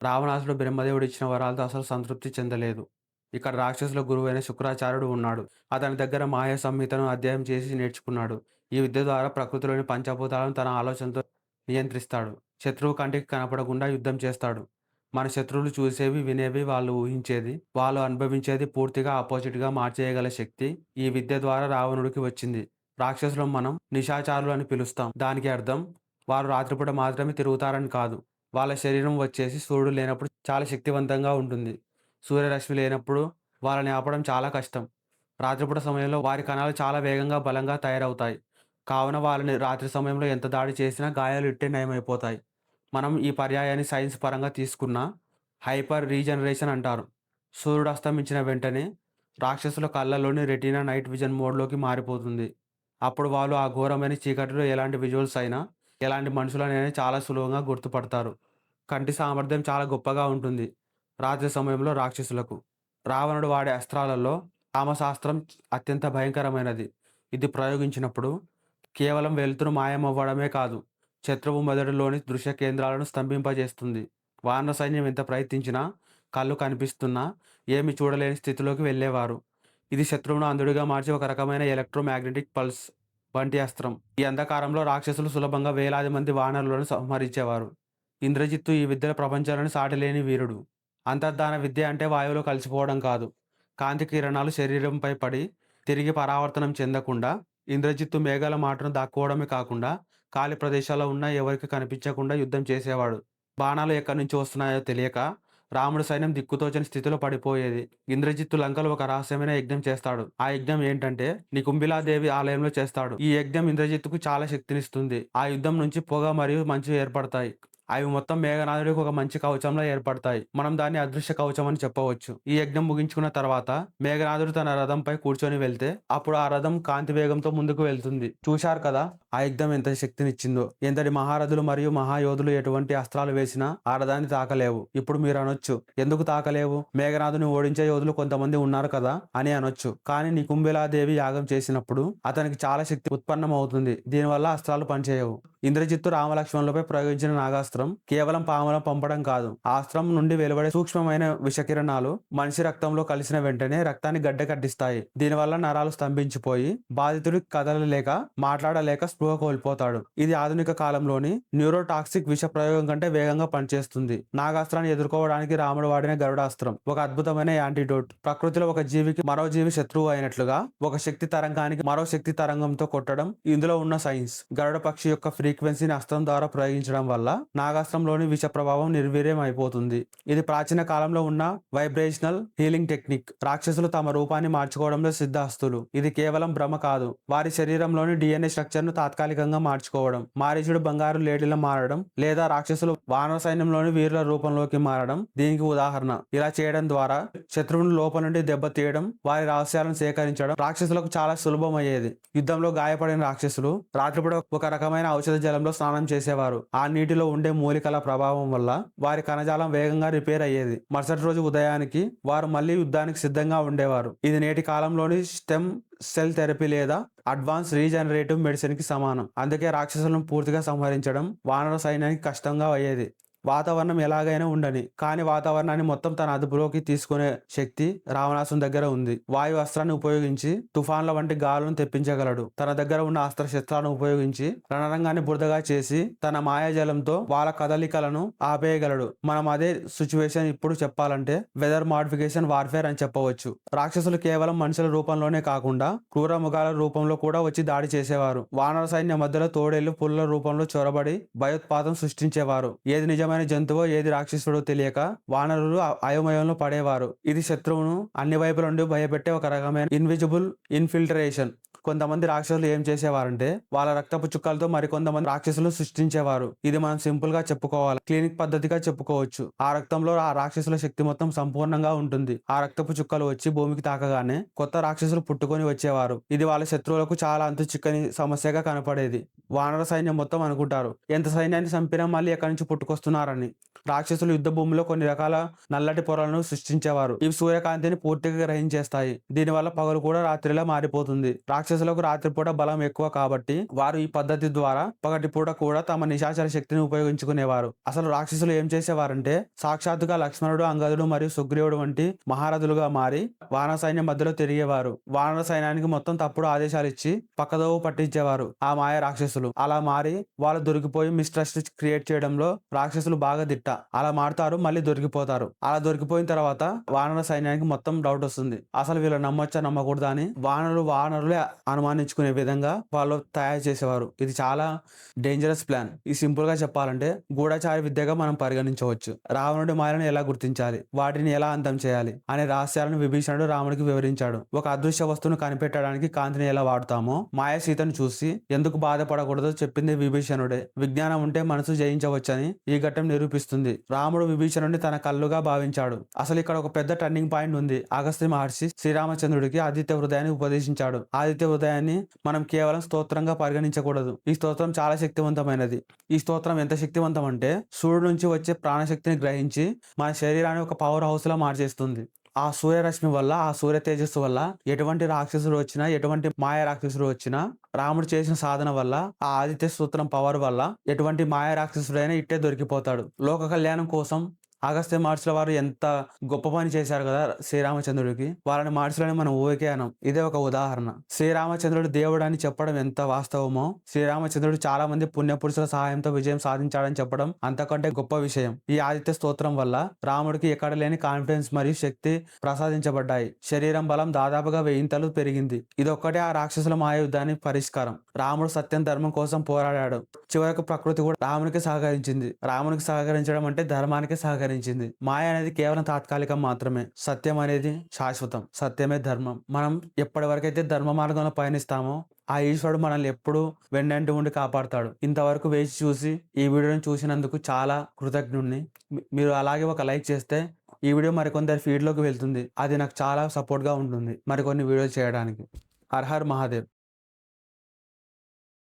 రావణాసుడు బ్రహ్మదేవుడు ఇచ్చిన వరాలతో అసలు సంతృప్తి చెందలేదు. ఇక్కడ రాక్షసుల గురువైన శుక్రాచార్యుడు ఉన్నాడు. అతని దగ్గర మాయా సంహితను అధ్యయనం చేసి నేర్చుకున్నాడు. ఈ విద్య ద్వారా ప్రకృతిలోని పంచభూతాలను తన ఆలోచనతో నియంత్రిస్తాడు. శత్రువు కంటికి కనపడకుండా యుద్ధం చేస్తాడు. మన శత్రువులు చూసేవి, వినేవి, వాళ్ళు ఊహించేది, వాళ్ళు అనుభవించేది పూర్తిగా ఆపోజిట్‌గా మార్చేయగల శక్తి ఈ విద్య ద్వారా రావణుడికి వచ్చింది. రాక్షసులను మనం నిశాచరులు అని పిలుస్తాం. దానికి అర్థం వారు రాత్రిపూట మాత్రమే తిరుగుతారని కాదు. వాళ్ళ శరీరం వచ్చేసి సూర్యుడు లేనప్పుడు చాలా శక్తివంతంగా ఉంటుంది. సూర్యరశ్మి లేనప్పుడు వాళ్ళని ఆపడం చాలా కష్టం. రాత్రిపూట సమయంలో వారి కణాలు చాలా వేగంగా, బలంగా తయారవుతాయి. కావున వాళ్ళని రాత్రి సమయంలో ఎంత దాడి చేసినా గాయాలు ఇట్టే నయమైపోతాయి. మనం ఈ పర్యాయాన్ని సైన్స్ పరంగా తీసుకున్నా హైపర్ రీజనరేషన్ అంటారు. సూర్యుడు అస్తమించిన వెంటనే రాక్షసుల కళ్ళలోని రెటీనా నైట్ విజన్ మోడ్‌లోకి మారిపోతుంది. అప్పుడు వాళ్ళు ఆ ఘోరమైన చీకటిలో ఎలాంటి విజువల్స్ అయినా, ఎలాంటి మనుషులనైనా చాలా సులభంగా గుర్తుపడతారు. కంటి సామర్థ్యం చాలా గొప్పగా ఉంటుంది. రాత్రి సమయంలో రాక్షసులకు. రావణుడు వాడే అస్త్రాలలో కామశాస్త్రం అత్యంత భయంకరమైనది. ఇది ప్రయోగించినప్పుడు కేవలం వెలుతురు మాయమవ్వడమే కాదు, శత్రువు మెదడులోని దృశ్య కేంద్రాలను స్తంభింపజేస్తుంది. వానర సైన్యం ఎంత ప్రయత్నించినా, కళ్ళు కనిపిస్తున్నా ఏమీ చూడలేని స్థితిలోకి వెళ్ళేవారు. ఇది శత్రువును అంధుడిగా మార్చి ఒక రకమైన ఎలక్ట్రోమాగ్నెటిక్ పల్స్ వంటి అస్త్రం. ఈ అంధకారంలో రాక్షసులు సులభంగా వేలాది మంది వానరులను సంహరించేవారు. ఇంద్రజిత్తు ఈ విద్యల ప్రపంచంలోని సాటిలేని వీరుడు. అంతర్ధాన విద్య అంటే వాయువులో కలిసిపోవడం కాదు. కాంతి కిరణాలు శరీరంపై పడి తిరిగి పరావర్తనం చెందకుండా ఇంద్రజిత్తు మేఘాల మాటున దాక్కోవడమే కాకుండా ఖాళీ ప్రదేశాల్లో ఉన్న ఎవరికి కనిపించకుండా యుద్ధం చేసేవాడు. బాణాలు ఎక్కడి నుంచి వస్తున్నాయో తెలియక రాముడి సైన్యం దిక్కుతోచని స్థితిలో పడిపోయేది. ఇంద్రజిత్తు లంకలో ఒక రహస్యమైన యజ్ఞం చేస్తాడు. ఆ యజ్ఞం ఏంటంటే నికుంభిలాదేవి ఆలయంలో చేస్తాడు. ఈ యజ్ఞం ఇంద్రజిత్తుకు చాలా శక్తినిస్తుంది. ఆ యుద్ధం నుంచి పొగ మరియు మంచు ఏర్పడతాయి. అవి మొత్తం మేఘనాథుడికి ఒక మంచి కవచంలా ఏర్పడతాయి. మనం దాన్ని అదృశ్య కవచం అని చెప్పవచ్చు. ఈ యజ్ఞం ముగించుకున్న తర్వాత మేఘనాథుడు తన రథంపై కూర్చొని వెళ్తే అప్పుడు ఆ రథం కాంతి వేగంతో ముందుకు వెళ్తుంది. చూశారు కదా ఆ యజ్ఞం ఎంత శక్తినిచ్చిందో. ఎంతటి మహారథులు మరియు మహాయోధులు ఎటువంటి అస్త్రాలు వేసినా ఆ రథాన్ని తాకలేవు. ఇప్పుడు మీరు అనొచ్చు, ఎందుకు తాకలేవు? మేఘనాథుని ఓడించే యోధులు కొంతమంది ఉన్నారు కదా అని అనొచ్చు. కానీ నికుంభిలాదేవి యాగం చేసినప్పుడు అతనికి చాలా శక్తి ఉత్పన్నం అవుతుంది. దీనివల్ల అస్త్రాలు పనిచేయవు. ఇంద్రజిత్తు రామలక్ష్మణులపై ప్రయోగించిన నాగాస్త్రం కేవలం పాములను పంపడం కాదు. ఆ అస్త్రం నుండి వెలువడే సూక్ష్మమైన విషకిరణాలు మనిషి రక్తంలో కలిసిన వెంటనే రక్తాన్ని గడ్డకట్టిస్తాయి. దీనివల్ల నరాలు స్తంభించిపోయి బాధితుడు కదలలేక, మాట్లాడలేక స్పృహ కోల్పోతాడు. ఇది ఆధునిక కాలంలోని న్యూరోటాక్సిక్ విష ప్రయోగం కంటే వేగంగా పనిచేస్తుంది. నాగాస్త్రాన్ని ఎదుర్కోవడానికి రాముడు వాడిన గరుడాస్త్రం ఒక అద్భుతమైన యాంటీడోట్. ప్రకృతిలో ఒక జీవికి మరో జీవి శత్రువు అయినట్లుగా ఒక శక్తి తరంగానికి మరో శక్తి తరంగంతో కొట్టడం ఇందులో ఉన్న సైన్స్. గరుడ పక్షి యొక్క ఫ్రీక్వెన్సీని అస్త్రం ద్వారా ప్రయోగించడం వల్ల నాగాస్త్రంలోని విష ప్రభావం నిర్వీర్యం అయిపోతుంది. ఇది ప్రాచీన కాలంలో ఉన్న వైబ్రేషనల్ హీలింగ్ టెక్నిక్. రాక్షసులు తమ రూపాన్ని మార్చుకోవడంలో సిద్ధహస్తులు. ఇది కేవలం భ్రమ కాదు, వారి శరీరంలోని డిఎన్ఏ స్ట్రక్చర్ ను తాత్కాలికంగా మార్చుకోవడం. మారీచుడు బంగారు లేడీలా మారడం, లేదా రాక్షసులు వానర సైన్యంలోని వీరుల రూపంలోకి మారడం దీనికి ఉదాహరణ. ఇలా చేయడం ద్వారా శత్రువుని లోపల నుండి దెబ్బతీయడం, వారి రహస్యాలను సేకరించడం రాక్షసులకు చాలా సులభమయ్యేది. యుద్ధంలో గాయపడిన రాక్షసులు రాత్రిపూట ఒక రకమైన ఔషధ జలంలో స్నానం చేసేవారు. ఆ నీటిలో ఉండే మూలికల ప్రభావం వల్ల వారి కణజాలం వేగంగా రిపేర్ అయ్యేది. మరుసటి రోజు ఉదయానికి వారు మళ్ళీ యుద్ధానికి సిద్ధంగా ఉండేవారు. ఇది నేటి కాలంలోని స్టెమ్ సెల్ థెరపీ లేదా అడ్వాన్స్ రీజనరేటివ్ మెడిసిన్ కి సమానం. అందుకే రాక్షసులను పూర్తిగా సంహరించడం వానర సైన్యానికి కష్టంగా అయ్యేది. వాతావరణం ఎలాగైనా ఉండని, కానీ వాతావరణాన్ని మొత్తం తన అదుపులోకి తీసుకునే శక్తి రావణాసుని దగ్గర ఉంది. వాయు అస్త్రాన్ని ఉపయోగించి తుఫాన్ల వంటి గాలులను తెప్పించగలడు. తన దగ్గర ఉన్న అస్త్ర శస్త్రాలను ఉపయోగించి రణరంగాన్ని బురదగా చేసి తన మాయాజలంతో వాళ్ళ కదలికలను ఆపేయగలడు. మనం అదే సిచ్యువేషన్ ఇప్పుడు చెప్పాలంటే వెదర్ మాడిఫికేషన్ వార్ఫేర్ అని చెప్పవచ్చు. రాక్షసులు కేవలం మనుషుల రూపంలోనే కాకుండా క్రూర మృగాల రూపంలో కూడా వచ్చి దాడి చేసేవారు. వానర సైన్యం మధ్యలో తోడేళ్లు పుల్ల రూపంలో చొరబడి భయోత్పాతం సృష్టించేవారు. ఏది నిజమైన జంతువో ఏది రాక్షసుడో తెలియక వానరులు అయోమయంలో పడేవారు. ఇది శత్రువును అన్ని వైపుల నుండి భయపెట్టే ఒక రకమైన ఇన్విజిబుల్ ఇన్ఫిల్ట్రేషన్. కొంతమంది రాక్షసులు ఏం చేసేవారంటే వాళ్ళ రక్తపు చుక్కలతో మరికొంతమంది రాక్షసులు సృష్టించేవారు. ఇది మనం సింపుల్ గా చెప్పుకోవాలి, క్లినిక్ పద్ధతిగా చెప్పుకోవచ్చు. ఆ రక్తంలో ఆ రాక్షసుల శక్తి మొత్తం సంపూర్ణంగా ఉంటుంది. ఆ రక్తపు చుక్కలు వచ్చి భూమికి తాకగానే కొత్త రాక్షసులు పుట్టుకొని వచ్చేవారు. ఇది వాళ్ళ శత్రువులకు చాలా అంతు చిక్కని సమస్యగా కనపడేది. వానర సైన్యం మొత్తం అనుకుంటారు, ఎంత సైన్యాన్ని చంపినా మళ్ళీ ఎక్కడి నుంచి పుట్టుకొస్తున్నారని. రాక్షసులు యుద్ధ భూమిలో కొన్ని రకాల నల్లటి పొరలను సృష్టించేవారు. ఇవి సూర్యకాంతిని పూర్తిగా గ్రహించేస్తాయి. దీనివల్ల పగలు కూడా రాత్రిలా మారిపోతుంది. రాక్షసులకు రాత్రిపూట బలం ఎక్కువ కాబట్టి వారు ఈ పద్ధతి ద్వారా పగటిపూట కూడా తమ నిశాచర శక్తిని ఉపయోగించుకునేవారు. అసలు రాక్షసులు ఏం చేసేవారంటే సాక్షాత్తుగా లక్ష్మణుడు, అంగదుడు మరియు సుగ్రీవుడు వంటి మహారథులుగా మారి వానర సైన్యం మధ్యలో తిరిగేవారు. వానర సైన్యానికి మొత్తం తప్పుడు ఆదేశాలు ఇచ్చి పక్కదోవ పట్టించేవారు ఆ మాయ రాక్షసులు. అలా మారి వాళ్ళు దొరికిపోయి మిస్ట్రస్ట్ క్రియేట్ చేయడంలో రాక్షసులు బాగా దిట్ట. అలా మారుతారు, మళ్ళీ దొరికిపోతారు. అలా దొరికిపోయిన తర్వాత వానర సైన్యానికి మొత్తం డౌట్ వస్తుంది. అసలు వీళ్ళు నమ్మొచ్చా నమ్మకూడదా అని వానరులే అనుమానించుకునే విధంగా వాళ్ళు తయారు చేసేవారు. ఇది చాలా డేంజరస్ ప్లాన్. ఈ సింపుల్ గా చెప్పాలంటే గూఢచారి విద్యగా మనం పరిగణించవచ్చు. రావణుడి మాయలను ఎలా గుర్తించాలి, వాటిని ఎలా అంతం చేయాలి అనే రహస్యాలను విభీషణుడు రాముడికి వివరించాడు. ఒక అదృశ్య వస్తువును కనిపెట్టడానికి కాంతిని ఎలా వాడతామో మాయ సీతను చూసి ఎందుకు బాధపడకూడదో చెప్పింది విభీషణుడే. విజ్ఞానం ఉంటే మనసు జయించవచ్చని ఈ ఘట్టం నిరూపిస్తుంది. రాముడు విభీషణుడిని తన కళ్ళుగా భావించాడు. అసలు ఇక్కడ ఒక పెద్ద టర్నింగ్ పాయింట్ ఉంది. అగస్త్య మహర్షి శ్రీరామచంద్రుడికి ఆదిత్య హృదయాన్ని ఉపదేశించాడు. ఆదిత్య హృదయాన్ని మనం కేవలం స్తోత్రంగా పరిగణించకూడదు. ఈ స్తోత్రం చాలా శక్తివంతమైనది. ఈ స్తోత్రం ఎంత శక్తివంతం అంటే సూర్యుడు నుంచి వచ్చే ప్రాణశక్తిని గ్రహించి మన శరీరాన్ని ఒక పవర్ హౌస్ లా మార్చేస్తుంది. ఆ సూర్యరశ్మి వల్ల, ఆ సూర్య తేజస్సు వల్ల ఎటువంటి రాక్షసుడు వచ్చినా, ఎటువంటి మాయ రాక్షసుడు వచ్చినా రాముడు చేసిన సాధన వల్ల, ఆ ఆదిత్య సూత్రం పవర్ వల్ల ఎటువంటి మాయ రాక్షసుడైనా ఇట్టే దొరికిపోతాడు. లోక కళ్యాణం కోసం అగస్త్య మహర్షుల వారు ఎంత గొప్ప పని చేశారు కదా శ్రీరామచంద్రుడికి. వాళ్ళని మహర్షులని మనం ఊరికే అనం. ఇదే ఒక ఉదాహరణ. శ్రీరామచంద్రుడు దేవుడు అని చెప్పడం ఎంత వాస్తవమో, శ్రీరామచంద్రుడు చాలా మంది పుణ్యపురుషుల సహాయంతో విజయం సాధించాడని చెప్పడం అంతకంటే గొప్ప విషయం. ఈ ఆదిత్య స్తోత్రం వల్ల రాముడికి ఎక్కడ లేని కాన్ఫిడెన్స్ మరియు శక్తి ప్రసాదించబడ్డాయి. శరీరం బలం దాదాపుగా 1000 పెరిగింది. ఇదొక్కటే ఆ రాక్షసుల మాయాయుద్ధానికి పరిష్కారం. రాముడు సత్యం ధర్మం కోసం పోరాడాడు. చివరకు ప్రకృతి కూడా రామునికి సహకరించింది. రామునికి సహకరించడం అంటే ధర్మానికి సహకరించింది. మాయ అనేది కేవలం తాత్కాలికం మాత్రమే. సత్యం అనేది శాశ్వతం. సత్యమే ధర్మం. మనం ఎప్పటి వరకైతే ధర్మ మార్గంలో పయనిస్తామో ఆ ఈశ్వరుడు మనల్ని ఎప్పుడూ వెన్నంటి ఉండి కాపాడుతాడు. ఇంతవరకు వేచి చూసి ఈ వీడియోని చూసినందుకు చాలా కృతజ్ఞుడిని. మీరు అలాగే ఒక లైక్ చేస్తే ఈ వీడియో మరికొందరి ఫీడ్లోకి వెళ్తుంది. అది నాకు చాలా సపోర్ట్గా ఉంటుంది మరికొన్ని వీడియోలు చేయడానికి. Her her Mahadev.